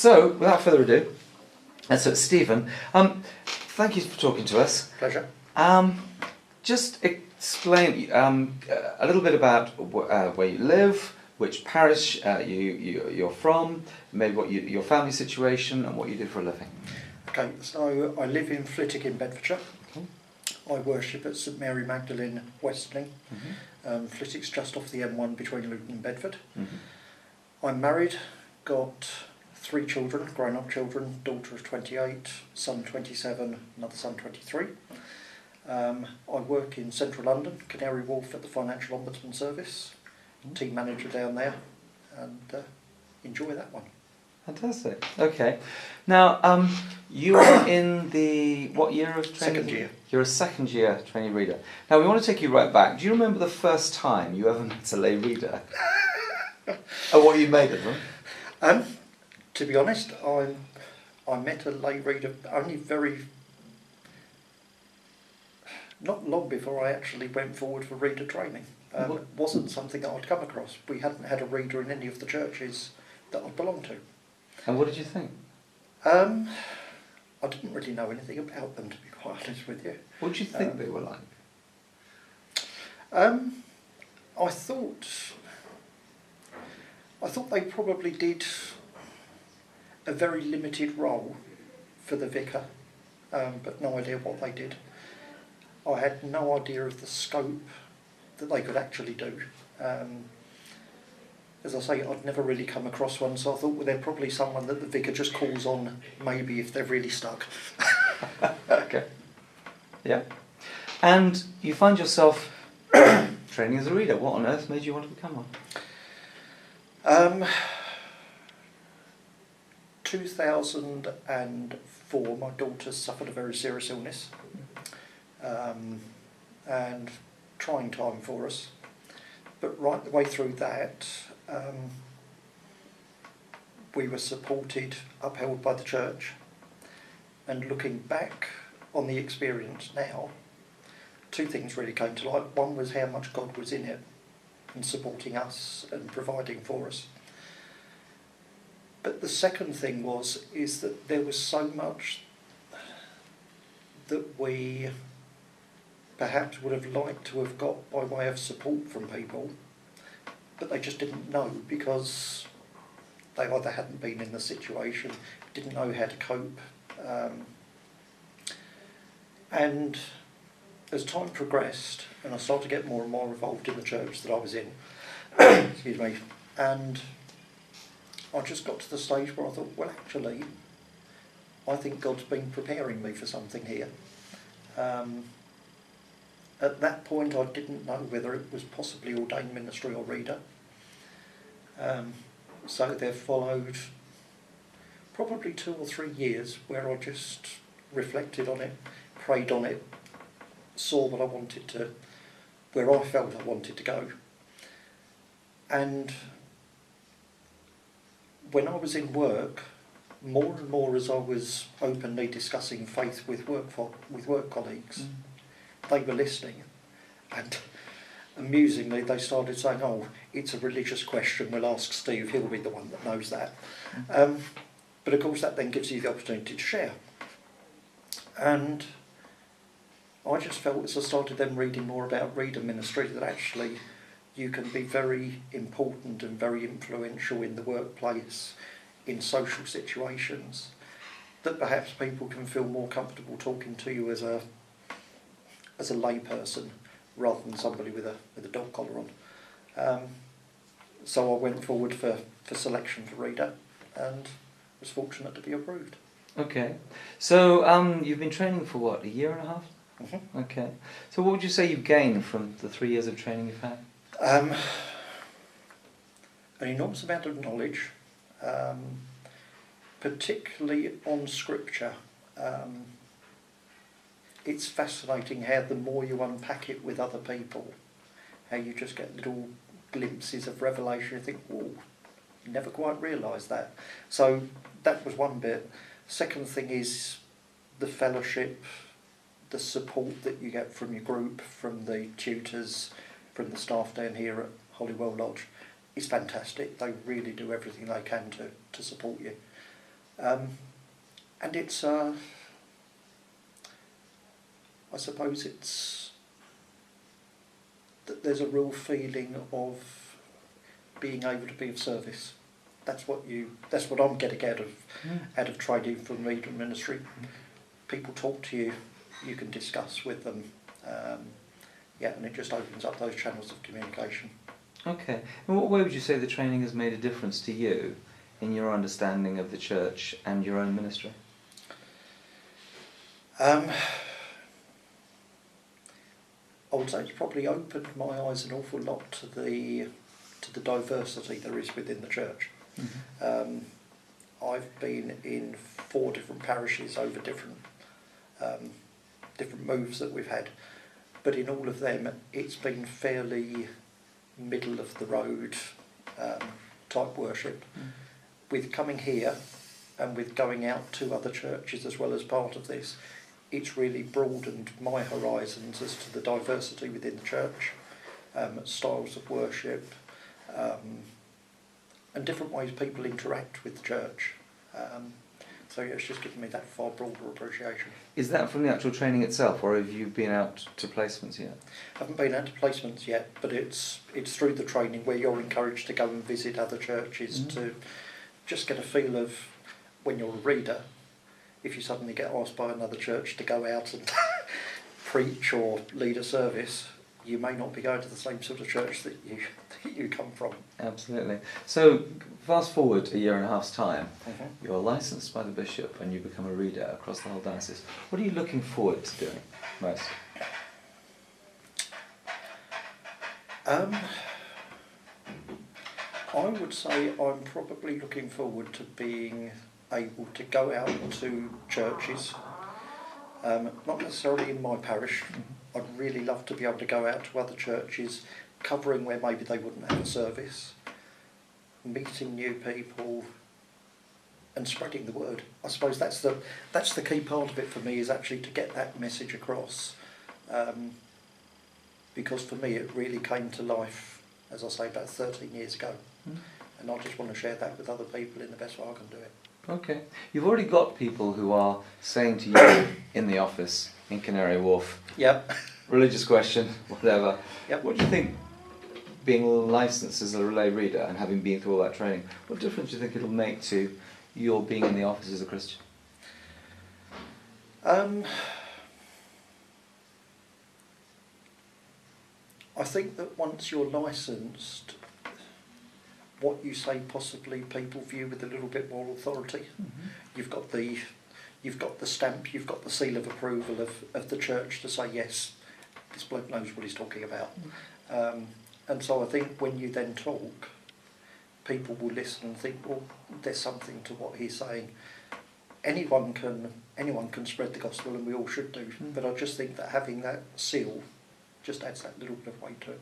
So, without further ado, so Stephen, thank you for talking to us. Pleasure. Just explain a little bit about where you live, which parish you're from, maybe what your family situation and what you do for a living. Okay, so I live in Flitwick in Bedfordshire. Okay. I worship at St Mary Magdalene, Westling. Flitwick's just off the M1 between Luton and Bedford. I'm married, got 3 children, grown-up children, daughter of 28, son 27, another son 23. I work in central London, Canary Wharf at the Financial Ombudsman Service, team manager down there, and enjoy that one. Fantastic. Okay. Now, you are in the, what year of training? Second year. You're a second year trainee reader. Now, we want to take you right back. Do you remember the first time you ever met a lay reader? And what you made of them? To be honest, I met a lay reader only not long before I actually went forward for reader training. It wasn't something that I'd come across. We hadn't had a reader in any of the churches that I belonged to. And what did you think? I didn't really know anything about them, to be quite honest with you. What did you think they were like? I thought they probably did a very limited role for the vicar, but no idea what they did. I had no idea of the scope that they could actually do. As I say, I'd never really come across one, so I thought, well, they're probably someone that the vicar just calls on, maybe if they're really stuck. Okay. Yeah. And you find yourself training as a reader. What on earth made you want to become one? 2004, my daughter suffered a very serious illness, and trying time for us. But right the way through that, we were supported, upheld by the church, and looking back on the experience now, 2 things really came to light. One was how much God was in it and supporting us and providing for us. But the second thing is that there was so much that we perhaps would have liked to have got by way of support from people, but they just didn't know because they either hadn't been in the situation, didn't know how to cope. And as time progressed, and I started to get more and more involved in the church that I was in, excuse me, and I just got to the stage where I thought, well, actually, I think God's been preparing me for something here. At that point, I didn't know whether it was possibly ordained ministry or reader. So there followed probably 2 or 3 years where I just reflected on it, prayed on it, saw what I wanted to, where I felt I wanted to go. And when I was in work, more and more as I was openly discussing faith with work colleagues, they were listening, and amusingly they started saying, oh, it's a religious question, we'll ask Steve, he'll be the one that knows that. But of course that then gives you the opportunity to share. And I just felt as I started then reading more about reader ministry that actually you can be very important and very influential in the workplace, in social situations, that perhaps people can feel more comfortable talking to you as a lay person rather than somebody with a dog collar on. So I went forward for selection for reader and was fortunate to be approved. Okay. So you've been training for what, 1.5 years? Mm-hmm. Okay. So what would you say you've gained from the 3 years of training you've had? An enormous amount of knowledge, particularly on scripture. It's fascinating how the more you unpack it with other people, how you just get little glimpses of revelation. You think, oh, never quite realised that. So that was one bit. Second thing is the fellowship, the support that you get from your group, from the tutors, from the staff down here at Holywell Lodge is fantastic. They really do everything they can to support you. And it's, I suppose it's, that there's a real feeling of being able to be of service. That's what I'm getting out of training from reader ministry. People talk to you, you can discuss with them, and it just opens up those channels of communication. Okay. In what way would you say the training has made a difference to you in your understanding of the church and your own ministry? I would say it's probably opened my eyes an awful lot to the diversity there is within the church. Mm-hmm. I've been in 4 different parishes over different moves that we've had, but in all of them it's been fairly middle of the road type worship. With coming here and with going out to other churches as well as part of this, it's really broadened my horizons as to the diversity within the church, styles of worship, and different ways people interact with the church. So yeah, it's just given me that far broader appreciation. Is that from the actual training itself, or have you been out to placements yet? I haven't been out to placements yet, but it's through the training where you're encouraged to go and visit other churches to just get a feel of, when you're a reader, if you suddenly get asked by another church to go out and preach or lead a service, you may not be going to the same sort of church that you come from. Absolutely. So, fast forward a year and a half's time, you're licensed by the bishop and you become a reader across the whole diocese. What are you looking forward to doing most? I would say I'm probably looking forward to being able to go out to churches, not necessarily in my parish. I'd really love to be able to go out to other churches, covering where maybe they wouldn't have a service, meeting new people and spreading the word. I suppose that's the key part of it for me, is actually to get that message across, because for me it really came to life, as I say, about 13 years ago, and I just want to share that with other people in the best way I can do it. Okay. You've already got people who are saying to you in the office in Canary Wharf, Yep. religious question, whatever. Yep. What do you think, being licensed as a lay reader and having been through all that training, what difference do you think it'll make to your being in the office as a Christian? I think that once you're licensed, what you say possibly people view with a little bit more authority. You've got the stamp, you've got the seal of approval of the church to say, yes, this bloke knows what he's talking about. And so I think when you then talk, people will listen and think, well, there's something to what he's saying. Anyone can spread the gospel, and we all should do. But I just think that having that seal just adds that little bit of weight to it.